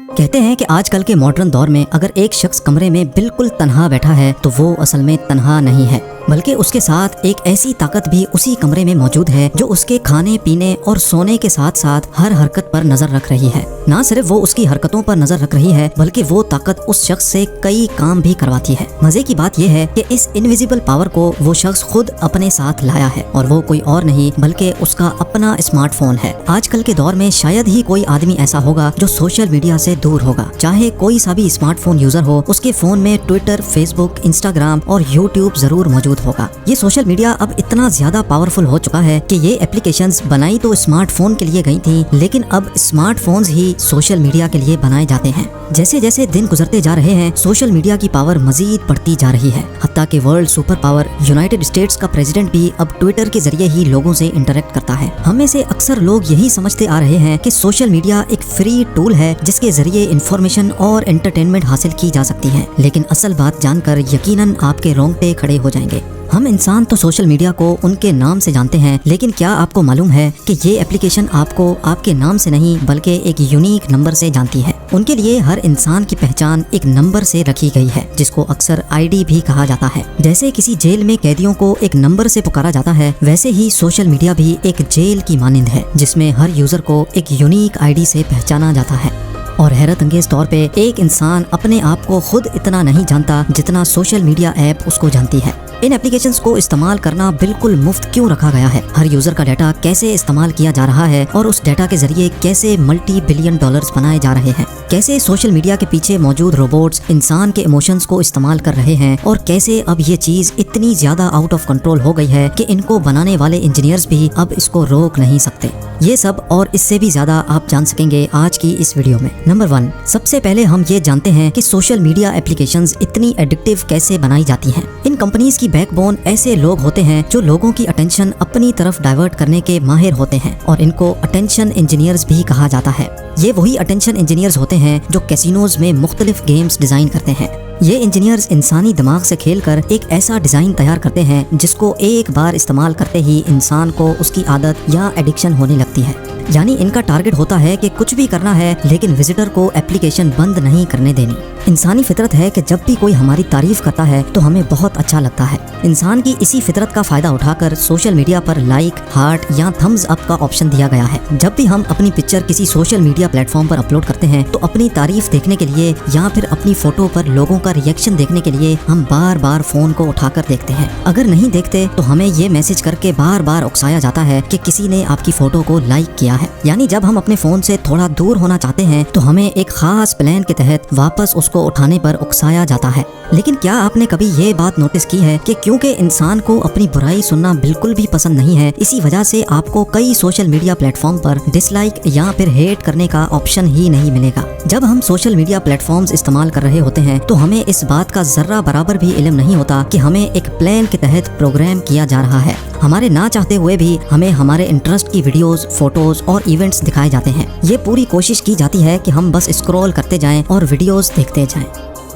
کہتے ہیں کہ آج کل کے ماڈرن دور میں اگر ایک شخص کمرے میں بالکل تنہا بیٹھا ہے تو وہ اصل میں تنہا نہیں ہے، بلکہ اس کے ساتھ ایک ایسی طاقت بھی اسی کمرے میں موجود ہے جو اس کے کھانے پینے اور سونے کے ساتھ ساتھ ہر حرکت پر نظر رکھ رہی ہے۔ نہ صرف وہ اس کی حرکتوں پر نظر رکھ رہی ہے بلکہ وہ طاقت اس شخص سے کئی کام بھی کرواتی ہے۔ مزے کی بات یہ ہے کہ اس انویزیبل پاور کو وہ شخص خود اپنے ساتھ لایا ہے، اور وہ کوئی اور نہیں بلکہ اس کا اپنا اسمارٹ فون ہے۔ آج کل کے دور میں شاید ہی کوئی آدمی ایسا ہوگا جو سوشل میڈیا سے دور ہوگا، چاہے کوئی سا بھی اسمارٹ فون یوزر ہو، اس کے فون میں ٹویٹر، فیس بک، انسٹاگرام اور یوٹیوب ضرور موجود ہوگا۔ یہ سوشل میڈیا اب اتنا زیادہ پاورفل ہو چکا ہے کہ یہ اپلیکیشنز بنائی تو اسمارٹ فون کے لیے گئی تھیں، لیکن اب اسمارٹ فونز ہی سوشل میڈیا کے لیے بنائے جاتے ہیں۔ جیسے جیسے دن گزرتے جا رہے ہیں سوشل میڈیا کی پاور مزید بڑھتی جا رہی ہے، حتیٰ کہ world super power United States کا پریزیڈنٹ بھی اب ٹویٹر کے ذریعے ہی لوگوں سے انٹریکٹ کرتا ہے۔ ہم میں سے اکثر لوگ یہی سمجھتے آ رہے ہیں کہ سوشل میڈیا ایک فری ٹول ہے جس کے ذریعے انفارمیشن اور انٹرٹینمنٹ حاصل کی جا سکتی ہے، لیکن اصل بات جان کر یقیناً آپ کے رونگٹے کھڑے ہو جائیں گے۔ ہم انسان تو سوشل میڈیا کو ان کے نام سے جانتے ہیں، لیکن کیا آپ کو معلوم ہے کہ یہ اپلیکیشن آپ کو آپ کے نام سے نہیں بلکہ ایک یونیک نمبر سے جانتی ہے؟ ان کے لیے ہر انسان کی پہچان ایک نمبر سے رکھی گئی ہے جس کو اکثر آئی ڈی بھی کہا جاتا ہے۔ جیسے کسی جیل میں قیدیوں کو ایک نمبر سے پکارا جاتا ہے، ویسے ہی سوشل میڈیا بھی ایک جیل کی مانند ہے جس میں ہر یوزر کو ایک یونیک آئی ڈی سے پہچانا جاتا ہے۔ اور حیرت انگیز طور پہ ایک انسان اپنے آپ کو خود اتنا نہیں جانتا جتنا سوشل میڈیا ایپ اس کو جانتی ہے۔ ان اپلیکیشنز کو استعمال کرنا بالکل مفت کیوں رکھا گیا ہے؟ ہر یوزر کا ڈیٹا کیسے استعمال کیا جا رہا ہے اور اس ڈیٹا کے ذریعے کیسے ملٹی بلین ڈالرز بنائے جا رہے ہیں؟ کیسے سوشل میڈیا کے پیچھے موجود روبوٹس انسان کے ایموشنز کو استعمال کر رہے ہیں؟ اور کیسے اب یہ چیز اتنی زیادہ آؤٹ آف کنٹرول ہو گئی ہے کہ ان کو بنانے والے انجینئرز بھی اب اس کو روک نہیں سکتے؟ یہ سب اور اس سے بھی زیادہ آپ جان سکیں گے آج کی اس ویڈیو میں۔ نمبر 1، سب سے پہلے ہم یہ جانتے ہیں کہ سوشل میڈیا اپلیکیشنز اتنی ایڈکٹیو کیسے بنائی جاتی ہیں۔ ان کمپنیز کی بیک بون ایسے لوگ ہوتے ہیں جو لوگوں کی اٹینشن اپنی طرف ڈائیورٹ کرنے کے ماہر ہوتے ہیں، اور ان کو اٹینشن انجینئرز بھی کہا جاتا ہے۔ یہ وہی اٹینشن انجینئرز ہوتے ہیں جو کیسینوز میں مختلف گیمز ڈیزائن کرتے ہیں۔ یہ انجینئرز انسانی دماغ سے کھیل کر ایک ایسا ڈیزائن تیار کرتے ہیں جس کو ایک بار استعمال کرتے ہی انسان کو اس کی عادت یا ایڈکشن ہونے لگتی ہے۔ یعنی ان کا ٹارگٹ ہوتا ہے کہ کچھ بھی کرنا ہے لیکن وزٹر کو اپلیکیشن بند نہیں کرنے دینی۔ انسانی فطرت ہے کہ جب بھی کوئی ہماری تعریف کرتا ہے تو ہمیں بہت اچھا لگتا ہے۔ انسان کی اسی فطرت کا فائدہ اٹھا کر سوشل میڈیا پر لائک، ہارٹ یا تھمز اپ کا آپشن دیا گیا ہے۔ جب بھی ہم اپنی پکچر کسی سوشل میڈیا پلیٹ فارم پر اپلوڈ کرتے ہیں تو اپنی تعریف دیکھنے کے لیے یا پھر اپنی فوٹو پر لوگوں کا ریئیکشن دیکھنے کے لیے ہم بار بار فون کو اٹھا کر دیکھتے ہیں۔ اگر نہیں دیکھتے تو ہمیں یہ میسج کر کے بار بار اکسایا جاتا ہے کہ کسی نے آپ کی فوٹو کو لائک کیا ہے۔ یعنی جب ہم اپنے فون سے تھوڑا دور ہونا چاہتے ہیں تو ہمیں ایک خاص پلان کے تحت واپس اس کو اٹھانے پر اکسایا جاتا ہے۔ لیکن کیا آپ نے کبھی یہ بات نوٹس کی ہے کہ کیونکہ انسان کو اپنی برائی سننا بالکل بھی پسند نہیں ہے، اسی وجہ سے آپ کو کئی سوشل میڈیا پلیٹ فارم پر ڈس لائک یا پھر ہیٹ کرنے کا آپشن ہی نہیں ملے گا۔ جب ہم سوشل میڈیا پلیٹ فارمز استعمال کر رہے ہوتے ہیں تو ہمیں اس بات کا ذرہ برابر بھی علم نہیں ہوتا کہ ہمیں ایک پلان کے تحت پروگرام کیا جا رہا ہے۔ ہمارے نہ چاہتے ہوئے بھی ہمیں ہمارے انٹرسٹ کی ویڈیوز، فوٹوز اور ایونٹس دکھائے جاتے ہیں۔ یہ پوری کوشش کی جاتی ہے کہ ہم بس اسکرول کرتے جائیں اور ویڈیوز دیکھتے جائیں۔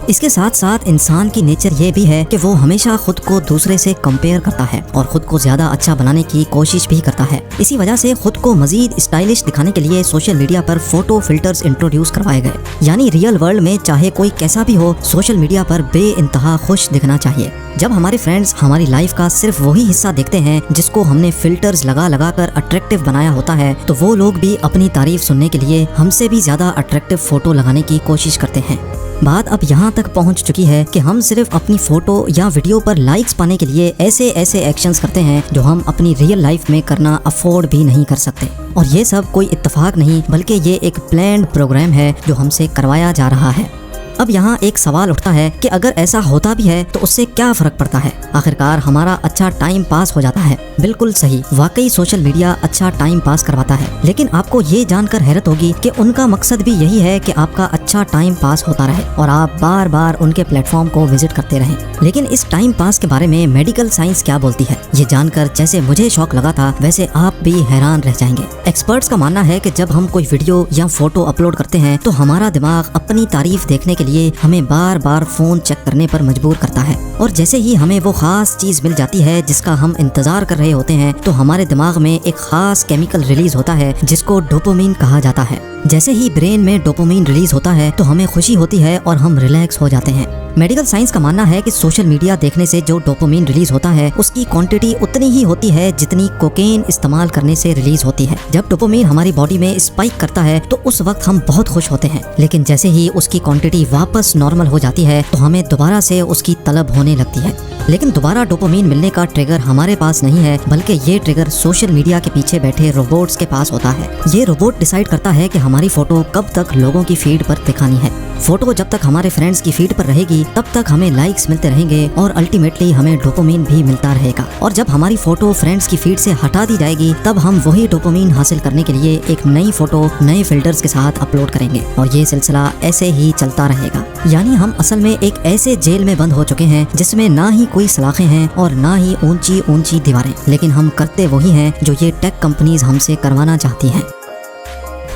اس کے ساتھ ساتھ انسان کی نیچر یہ بھی ہے کہ وہ ہمیشہ خود کو دوسرے سے کمپیئر کرتا ہے اور خود کو زیادہ اچھا بنانے کی کوشش بھی کرتا ہے۔ اسی وجہ سے خود کو مزید اسٹائلش دکھانے کے لیے سوشل میڈیا پر فوٹو فلٹرز انٹروڈیوس کروائے گئے۔ یعنی ریئل ورلڈ میں چاہے کوئی کیسا بھی ہو، سوشل میڈیا پر بے انتہا خوش دکھنا چاہیے۔ جب ہمارے فرینڈز ہماری لائف کا صرف وہی حصہ دیکھتے ہیں جس کو ہم نے فلٹرز لگا لگا کر اٹریکٹیو بنایا ہوتا ہے تو وہ لوگ بھی اپنی تعریف سننے کے لیے ہم سے بھی زیادہ اٹریکٹیو فوٹو لگانے کی کوشش کرتے ہیں۔ بات اب یہاں تک پہنچ چکی ہے کہ ہم صرف اپنی فوٹو یا ویڈیو پر لائکس پانے کے لیے ایسے ایکشنز کرتے ہیں جو ہم اپنی ریئل لائف میں کرنا افورڈ بھی نہیں کر سکتے۔ اور یہ سب کوئی اتفاق نہیں بلکہ یہ ایک پلانڈ پروگرام ہے جو ہم سے کروایا جا رہا ہے۔ اب یہاں ایک سوال اٹھتا ہے کہ اگر ایسا ہوتا بھی ہے تو اس سے کیا فرق پڑتا ہے؟ آخرکار ہمارا اچھا ٹائم پاس ہو جاتا ہے۔ بالکل صحیح، واقعی سوشل میڈیا اچھا ٹائم پاس کرواتا ہے، لیکن آپ کو یہ جان کر حیرت ہوگی کہ ان کا مقصد بھی یہی ہے کہ آپ کا اچھا ٹائم پاس ہوتا رہے اور آپ بار بار ان کے پلیٹ فارم کو وزٹ کرتے رہیں۔ لیکن اس ٹائم پاس کے بارے میں میڈیکل سائنس کیا بولتی ہے، یہ جان کر جیسے مجھے شوق لگا تھا ویسے آپ بھی حیران رہ جائیں گے۔ ایکسپرٹس کا ماننا ہے کہ جب ہم کوئی ویڈیو یا فوٹو اپلوڈ کرتے ہیں تو ہمارا دماغ اپنی تعریف دیکھنے کے لیے ہمیں بار بار فون چیک کرنے پر مجبور کرتا ہے، اور جیسے ہی ہمیں وہ خاص چیز مل جاتی ہے جس کا ہم انتظار کر رہے ہوتے ہیں تو ہمارے دماغ میں ایک خاص کیمیکل ریلیز ہوتا ہے جس کو ڈوپامین کہا جاتا ہے۔ جیسے ہی برین میں ڈوپامین ریلیز ہوتا ہے تو ہمیں خوشی ہوتی ہے اور ہم ریلیکس ہو جاتے ہیں۔ میڈیکل سائنس کا ماننا ہے کہ سوشل میڈیا دیکھنے سے جو ڈوپامین ریلیز ہوتا ہے اس کی کوانٹٹی اتنی ہی ہوتی ہے جتنی کوکین استعمال کرنے سے ریلیز ہوتی ہے۔ جب ڈوپامین ہماری باڈی میں اسپائک کرتا ہے تو اس وقت ہم بہت خوش ہوتے ہیں، لیکن جیسے ہی اس کی کوانٹٹی واپس نارمل ہو جاتی ہے تو ہمیں دوبارہ سے اس کی طلب ہونے لگتی ہے۔ لیکن دوبارہ ڈوپامین ملنے کا ٹریگر ہمارے پاس نہیں ہے، بلکہ یہ ٹریگر سوشل میڈیا کے پیچھے بیٹھے روبوٹس کے پاس ہوتا ہے۔ یہ روبوٹ ڈیسائیڈ کرتا ہے کہ ہماری فوٹو کب تک لوگوں کی فیڈ پر دکھانی ہے۔ فوٹو جب تک ہمارے فرینڈز کی فیڈ پر رہے گی تب تک ہمیں لائکس ملتے رہیں گے اور الٹیمیٹلی ہمیں ڈوپامین بھی ملتا رہے گا، اور جب ہماری فوٹو فرینڈز کی فیڈ سے ہٹا دی جائے گی تب ہم وہی ڈوپامین حاصل کرنے کے لیے ایک نئی فوٹو نئے فلٹرز کے ساتھ اپلوڈ کریں گے، اور یہ سلسلہ ایسے ہی چلتا رہے گا۔ یعنی ہم اصل میں ایک ایسے جیل میں بند ہو چکے ہیں جس میں نہ ہی کوئی سلاخیں ہیں اور نہ ہی اونچی اونچی دیواریں، لیکن ہم کرتے وہی ہیں جو یہ ٹیک کمپنیز ہم سے کروانا چاہتی ہیں۔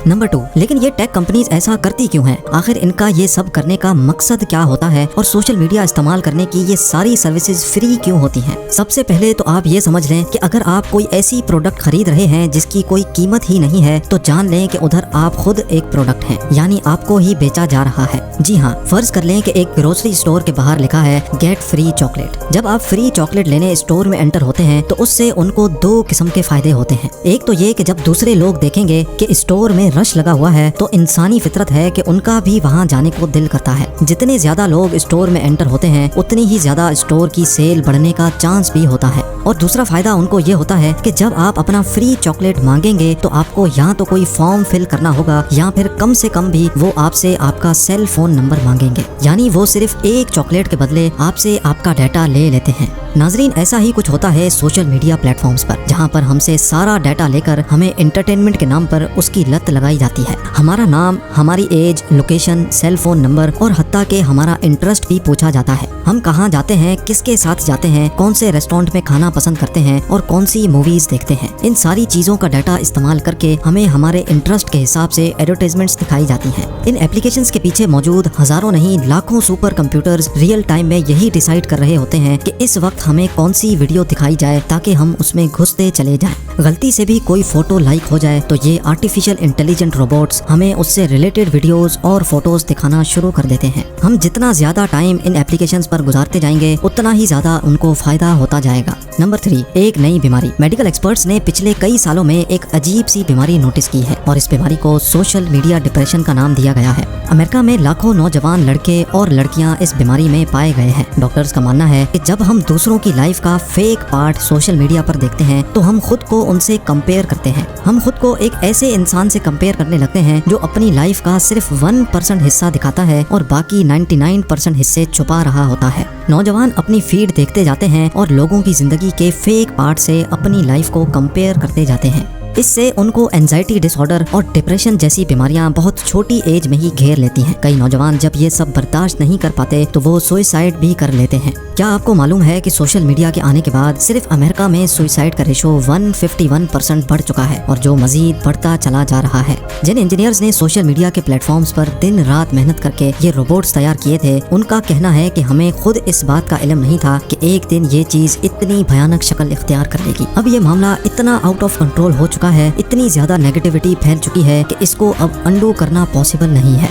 نمبر 2، لیکن یہ ٹیک کمپنیز ایسا کرتی کیوں ہیں؟ آخر ان کا یہ سب کرنے کا مقصد کیا ہوتا ہے، اور سوشل میڈیا استعمال کرنے کی یہ ساری سروسز فری کیوں ہوتی ہیں؟ سب سے پہلے تو آپ یہ سمجھ لیں کہ اگر آپ کوئی ایسی پروڈکٹ خرید رہے ہیں جس کی کوئی قیمت ہی نہیں ہے تو جان لیں کہ ادھر آپ خود ایک پروڈکٹ ہیں، یعنی آپ کو ہی بیچا جا رہا ہے۔ جی ہاں، فرض کر لیں کہ ایک گروسری اسٹور کے باہر لکھا ہے گیٹ فری چاکلیٹ۔ جب آپ فری چاکلیٹ لینے اسٹور میں انٹر ہوتے ہیں تو اس سے ان کو 2 قسم کے فائدے ہوتے ہیں۔ ایک تو یہ کہ جب دوسرے لوگ دیکھیں گے کہ اسٹور میں رش لگا ہوا ہے تو انسانی فطرت ہے کہ ان کا بھی وہاں جانے کو دل کرتا ہے۔ جتنے زیادہ لوگ اسٹور میں انٹر ہوتے ہیں اتنی ہی زیادہ اسٹور کی سیل بڑھنے کا چانس بھی ہوتا ہے۔ اور دوسرا فائدہ ان کو یہ ہوتا ہے کہ جب آپ اپنا فری چاکلیٹ مانگیں گے تو آپ کو یا تو کوئی فارم فل کرنا ہوگا یا پھر کم سے کم بھی وہ آپ سے آپ کا سیل فون نمبر مانگیں گے، یعنی وہ صرف ایک چاکلیٹ کے بدلے آپ سے آپ کا ڈیٹا لے لیتے ہیں۔ ناظرین، ایسا ہی کچھ ہوتا ہے سوشل میڈیا پلیٹ فارمز پر، جہاں پر ہم سے سارا ڈیٹا لے کر ہمیں انٹرٹینمنٹ کے نام پر اس کی لت لگائی جاتی ہے۔ ہمارا نام، ہماری age, location, cell phone number اور حتیٰ کہ ہمارا انٹرسٹ بھی پوچھا جاتا ہے۔ ہم کہاں جاتے ہیں، کس کے ساتھ جاتے ہیں، کون سے ریسٹورینٹ میں کھانا پسند کرتے ہیں اور کون سی موویز دیکھتے ہیں، ان ساری چیزوں کا ڈیٹا استعمال کر کے ہمیں ہمارے انٹرسٹ کے حساب سے ایڈورٹائزمنٹس دکھائی جاتی ہیں۔ ان ایپلیکیشنز کے پیچھے موجود ہزاروں نہیں لاکھوں سپر کمپیوٹرز ریئل ٹائم میں یہی ڈیسائیڈ کر رہے ہوتے ہیں کہ اس وقت ہمیں کون سی ویڈیو دکھائی جائے تاکہ ہم اس میں گھستے چلے جائیں۔ غلطی سے بھی کوئی فوٹو لائک ہو جائے تو یہ آرٹیفیشل انٹیلیجنٹ روبوٹس ہمیں اس سے ریلیٹڈ ویڈیوز اور فوٹوز دکھانا شروع کر دیتے ہیں۔ ہم جتنا زیادہ ٹائم ان ایپلیکیشنز پر گزارتے جائیں گے اتنا ہی زیادہ ان کو فائدہ ہوتا جائے گا۔ نمبر 3، ایک نئی بیماری۔ میڈیکل ایکسپرٹس نے پچھلے کئی سالوں میں ایک عجیب سی بیماری نوٹس کی ہے اور اس بیماری کو سوشل میڈیا ڈپریشن کا نام دیا گیا ہے۔ امریکہ میں لاکھوں نوجوان لڑکے اور لڑکیاں اس بیماری میں پائے گئے ہیں۔ ڈاکٹرز کا ماننا ہے کہ جب ہم دوسروں کی لائف کا فیک پارٹ سوشل میڈیا پر دیکھتے ہیں تو ہم خود کو ان سے کمپیئر کرتے ہیں۔ ہم خود کو ایک ایسے انسان سے کمپیئر کرنے لگتے ہیں جو اپنی لائف کا صرف 1% حصہ دکھاتا ہے اور باقی 99% حصے چھپا رہا ہوتا ہے۔ نوجوان اپنی فیڈ دیکھتے جاتے ہیں اور لوگوں کی زندگی کے فیک پارٹ سے اپنی لائف کو کمپیئر کرتے جاتے ہیں۔ اس سے ان کو اینزائٹی ڈس آرڈر اور ڈپریشن جیسی بیماریاں بہت چھوٹی ایج میں ہی گھیر لیتی ہیں۔ کئی نوجوان جب یہ سب برداشت نہیں کر پاتے تو وہ سوئسائڈ بھی کر لیتے ہیں۔ کیا آپ کو معلوم ہے کہ سوشل میڈیا کے آنے کے بعد صرف امریکہ میں سوئسائڈ کا ریشو 151% بڑھ چکا ہے اور جو مزید بڑھتا چلا جا رہا ہے۔ جن انجینئرز نے سوشل میڈیا کے پلیٹ فارمز پر دن رات محنت کر کے یہ روبوٹس تیار کیے تھے، ان کا کہنا ہے کہ ہمیں خود اس بات کا علم نہیں تھا کہ ایک دن یہ چیز اتنی بھیانک شکل اختیار کر لے گی۔ اب یہ معاملہ اتنا آؤٹ آف کنٹرول ہو چکا ہے، اتنی زیادہ نیگیٹیوٹی پھیل چکی ہے کہ اس کو اب انڈو کرنا پاسبل نہیں ہے۔